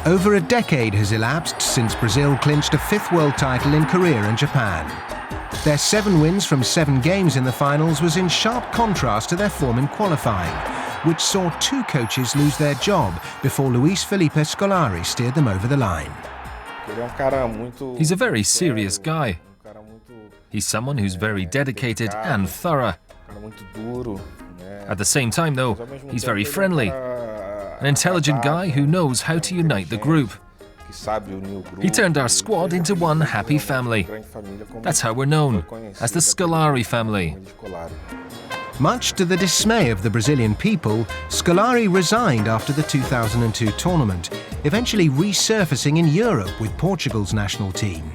Over a decade has elapsed since Brazil clinched a 5th world title in Korea and Japan. Their 7 wins from 7 games in the finals was in sharp contrast to their form in qualifying, which saw 2 coaches lose their job before Luis Felipe Scolari steered them over the line. He's a very serious guy. He's someone who's very dedicated and thorough. At the same time, though, he's very friendly. An intelligent guy who knows how to unite the group. He turned our squad into one happy family. That's how we're known, as the Scolari family. Much to the dismay of the Brazilian people, Scolari resigned after the 2002 tournament, eventually resurfacing in Europe with Portugal's national team.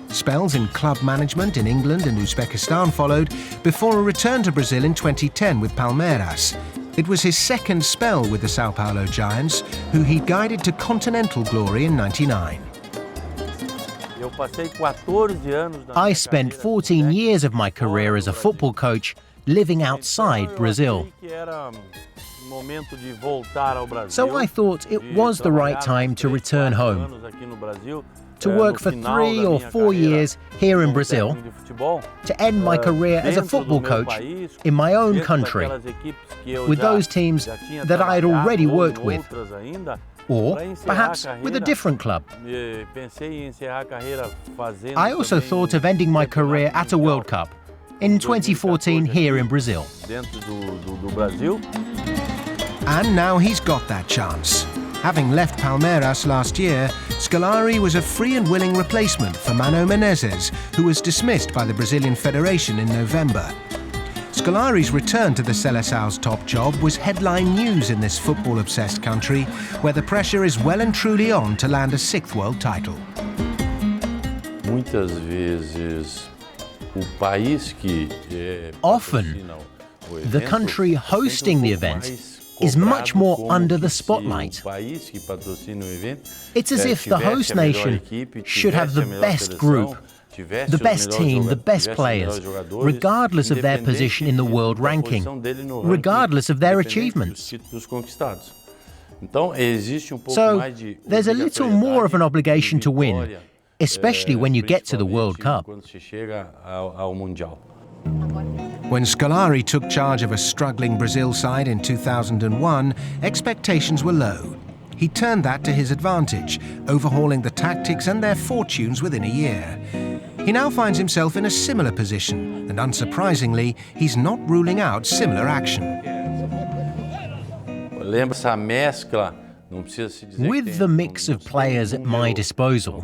Spells in club management in England and Uzbekistan followed, before a return to Brazil in 2010 with Palmeiras. It was his second spell with the Sao Paulo Giants, who he guided to continental glory in '99. I spent 14 years of my career as a football coach living outside Brazil. So I thought it was the right time to return home, to work for 3 or 4 years here in Brazil, to end my career as a football coach in my own country, with those teams that I had already worked with, or perhaps with a different club. I also thought of ending my career at a World Cup in 2014 here in Brazil. And now he's got that chance. Having left Palmeiras last year, Scolari was a free and willing replacement for Mano Menezes, who was dismissed by the Brazilian Federation in November. Scolari's return to the Selecao's top job was headline news in this football-obsessed country, where the pressure is well and truly on to land a 6th world title. Often, the country hosting the event is much more under the spotlight. It's as if the host nation should have the best group, the best team, the best players, regardless of their position in the world ranking, regardless of their achievements. So, there's a little more of an obligation to win, especially when you get to the World Cup. When Scolari took charge of a struggling Brazil side in 2001, expectations were low. He turned that to his advantage, overhauling the tactics and their fortunes within a year. He now finds himself in a similar position, and unsurprisingly, he's not ruling out similar action. With the mix of players at my disposal,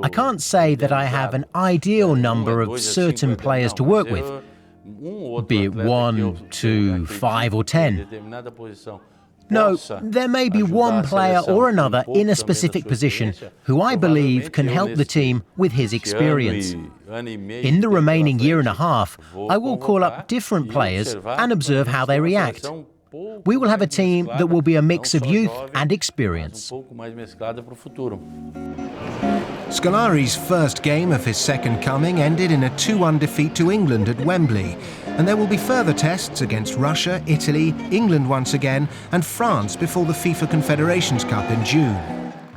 I can't say that I have an ideal number of certain players to work with, be it 1, 2, 5 or 10. No, there may be one player or another in a specific position who I believe can help the team with his experience. In the remaining year and a half, I will call up different players and observe how they react. We will have a team that will be a mix of youth and experience. Scolari's first game of his second coming ended in a 2-1 defeat to England at Wembley, and there will be further tests against Russia, Italy, England once again, and France before the FIFA Confederations Cup in June.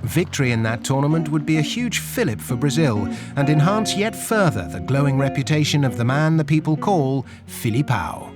Victory in that tournament would be a huge fillip for Brazil and enhance yet further the glowing reputation of the man the people call Felipão.